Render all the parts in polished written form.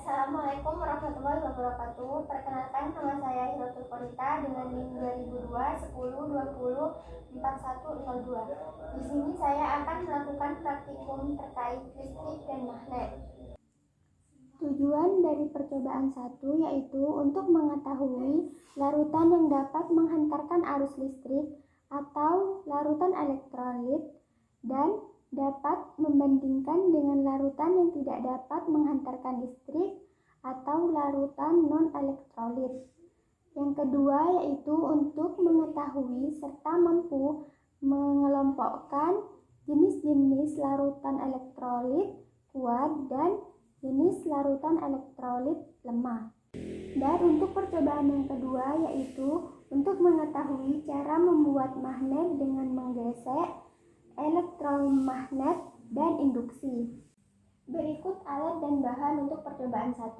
Assalamualaikum warahmatullahi wabarakatuh. Perkenalkan, nama saya Hirotul Korita dengan NIM 2002 10 20 4102. Di sini saya akan melakukan praktikum terkait listrik dan magnet. Tujuan dari percobaan 1 yaitu untuk mengetahui larutan yang dapat menghantarkan arus listrik atau larutan elektrolit dan dapat membandingkan dengan larutan yang tidak dapat menghantarkan listrik atau larutan non-elektrolit. Yang kedua yaitu untuk mengetahui serta mampu mengelompokkan jenis-jenis larutan elektrolit kuat dan jenis larutan elektrolit lemah. Dan untuk percobaan yang kedua yaitu untuk mengetahui cara membuat magnet dengan menggesek elektromagnet dan induksi. Berikut alat dan bahan untuk percobaan 1.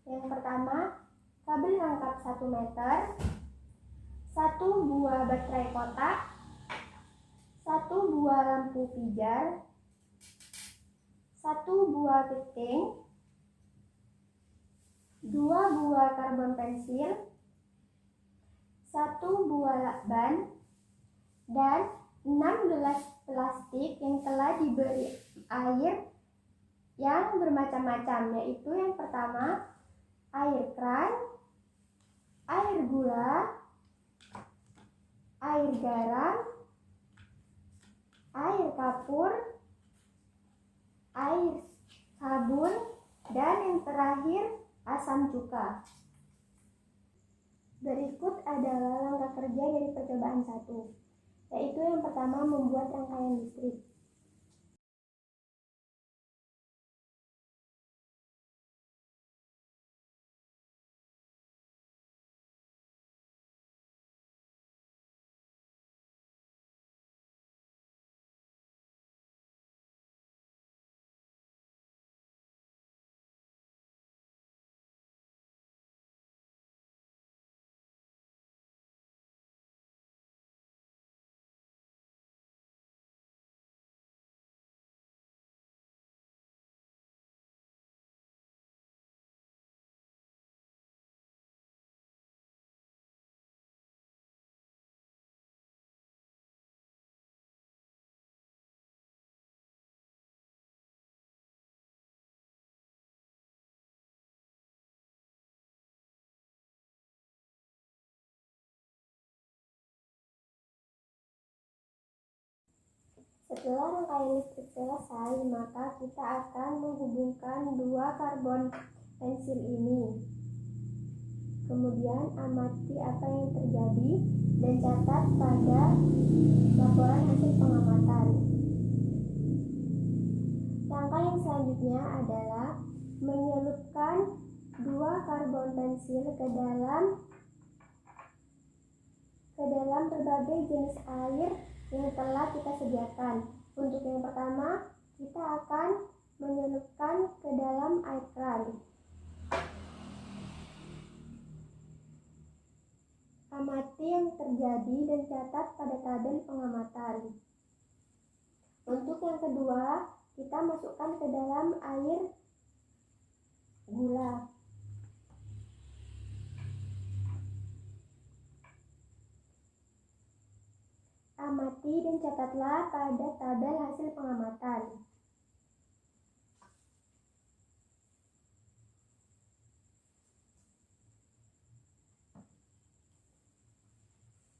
Yang pertama, kabel rangkap 1 meter, 1 buah baterai kotak, 1 buah lampu pijar, 1 buah keting, 2 buah karbon pensil, 1 buah lakban, dan 6 gelas plastik yang telah diberi air yang bermacam-macam, yaitu yang pertama air keran, air gula, air garam, air kapur, air sabun, dan yang terakhir asam cuka. Berikut adalah langkah kerja dari percobaan 1. Yaitu yang pertama membuat rangkaian listrik. Setelah rangkaian listrik selesai, maka kita akan menghubungkan 2 karbon pensil ini. Kemudian amati apa yang terjadi dan catat pada laporan hasil pengamatan. Langkah yang selanjutnya adalah menyelupkan 2 karbon pensil ke dalam berbagai jenis air yang telah kita sediakan. Untuk yang pertama, kita akan menyelupkan ke dalam air keran. Amati yang terjadi dan catat pada tabel pengamatan. Untuk yang kedua, kita masukkan ke dalam air gula. Amati dan catatlah pada tabel hasil pengamatan.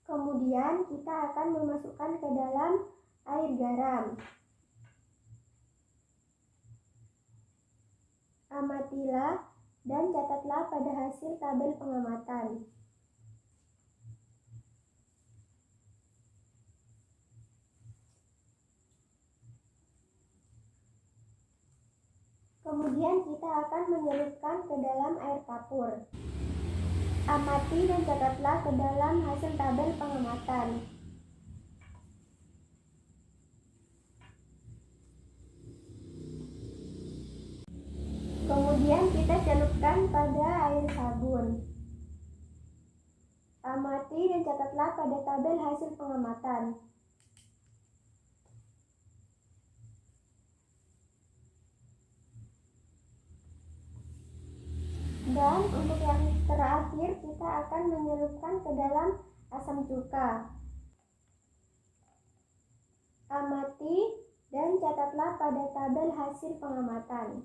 Kemudian kita akan memasukkan ke dalam air garam. Amatilah dan catatlah pada hasil tabel pengamatan. Kemudian kita akan menyelupkan ke dalam air kapur. Amati dan catatlah ke dalam hasil tabel pengamatan. Kemudian kita celupkan pada air sabun. Amati dan catatlah pada tabel hasil pengamatan. akan menyelupkan ke dalam asam cuka. Amati dan catatlah pada tabel hasil pengamatan.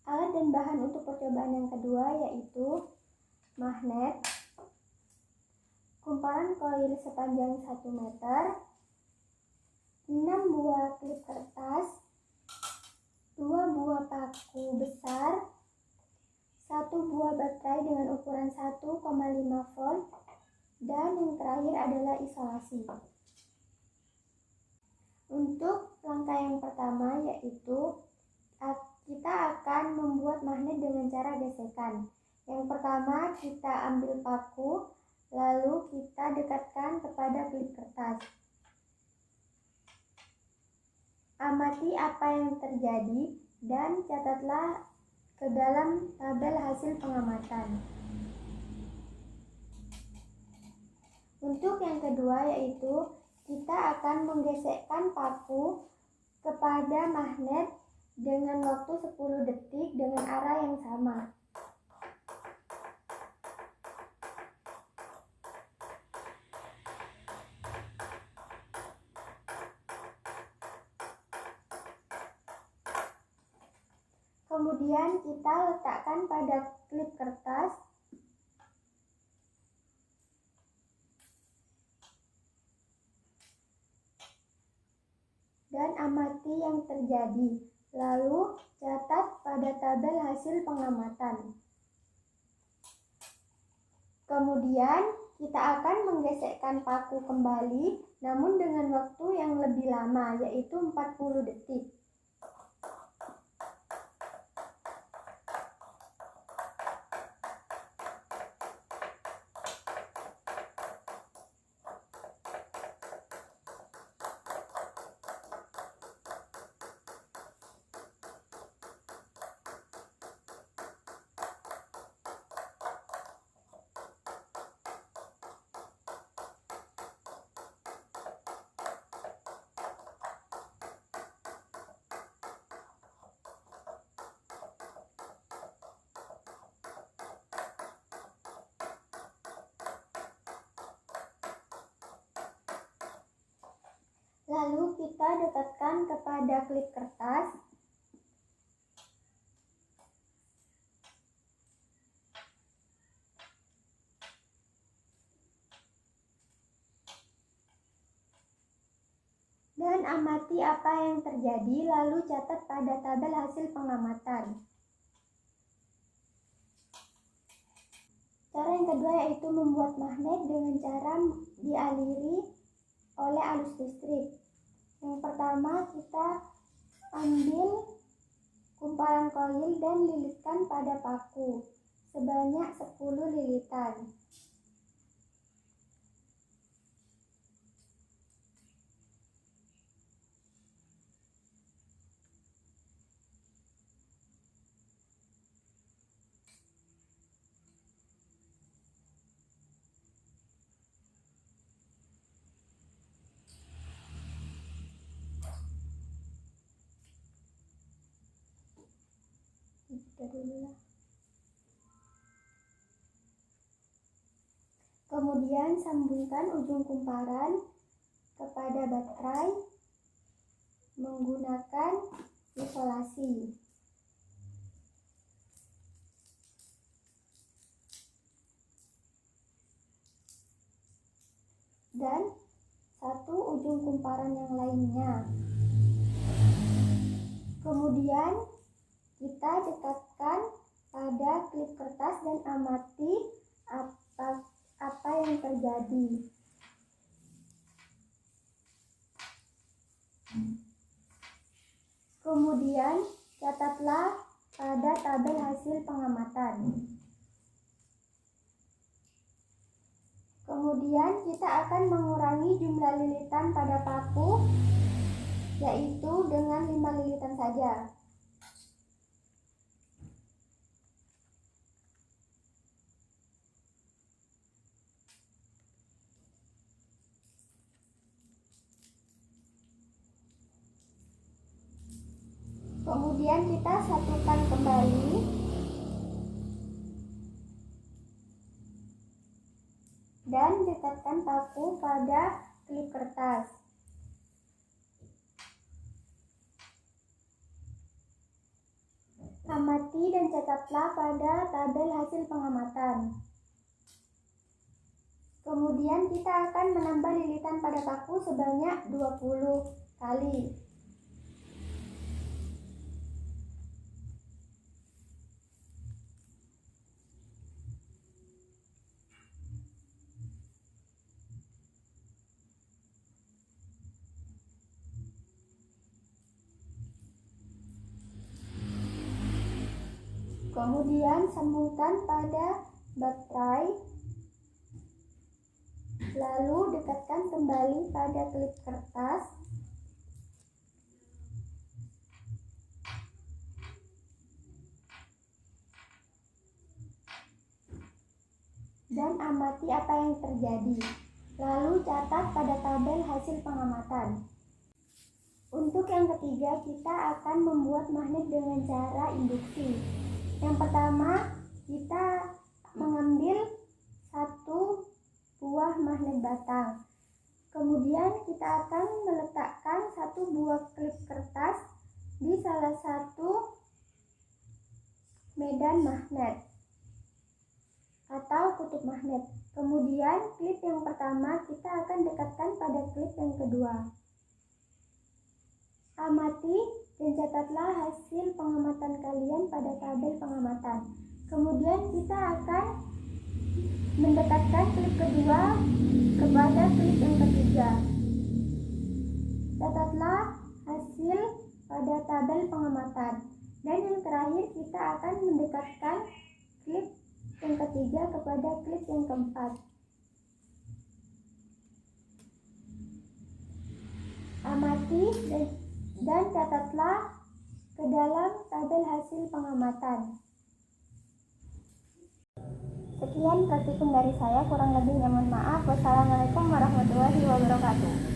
Alat dan bahan untuk percobaan yang kedua yaitu magnet, kumparan koil sepanjang 1 meter, 6 buah klip kertas, 2 buah paku besar, 1 buah baterai dengan ukuran 1,5 volt, dan yang terakhir adalah isolasi. Untuk langkah yang pertama yaitu kita akan membuat magnet dengan cara gesekan. Yang pertama kita ambil paku, lalu kita dekatkan kepada klip kertas. Amati apa yang terjadi dan catatlah ke dalam tabel hasil pengamatan. Untuk yang kedua yaitu kita akan menggesekkan paku kepada magnet dengan waktu 10 detik dengan arah yang sama. Kemudian kita letakkan pada klip kertas dan amati yang terjadi. Lalu catat pada tabel hasil pengamatan. Kemudian kita akan menggesekkan paku kembali, namun dengan waktu yang lebih lama, yaitu 40 detik. Lalu kita dekatkan kepada klip kertas. Dan amati apa yang terjadi, lalu catat pada tabel hasil pengamatan. Cara yang kedua yaitu membuat magnet dengan cara dialiri oleh arus listrik. Yang pertama kita ambil kumparan koil dan lilitkan pada paku sebanyak 10 lilitan. Kemudian sambungkan ujung kumparan kepada baterai menggunakan isolasi. Dan satu ujung kumparan yang lainnya. Kemudian kita dekatkan pada klip kertas dan amati apa yang terjadi. Kemudian catatlah pada tabel hasil pengamatan. Kemudian kita akan mengurangi jumlah lilitan pada paku, yaitu dengan 5 lilitan saja. Kemudian kita satukan kembali dekatkan paku pada klip kertas. Amati dan catatlah pada tabel hasil pengamatan. Kemudian kita akan menambah lilitan pada paku sebanyak 20 kali. Kemudian sambungkan pada baterai, lalu dekatkan kembali pada klip kertas. Dan amati apa yang terjadi. Lalu catat pada tabel hasil pengamatan. Untuk yang ketiga, kita akan membuat magnet dengan cara induksi. Yang pertama, kita mengambil satu buah magnet batang. Kemudian kita akan meletakkan satu buah klip kertas di salah satu medan magnet atau kutub magnet. Kemudian klip yang pertama kita akan dekatkan pada klip yang kedua. Amati dan catatlah hasil pengamatan kalian pada tabel pengamatan. Kemudian kita akan mendekatkan klip kedua kepada klip yang ketiga. Catatlah hasil pada tabel pengamatan. Dan yang terakhir kita akan mendekatkan klip yang ketiga kepada klip yang keempat. Amati dan catatlah ke dalam tabel hasil pengamatan. Sekian praktikum dari saya, kurang lebihnya mohon maaf. Wassalamualaikum warahmatullahi wabarakatuh.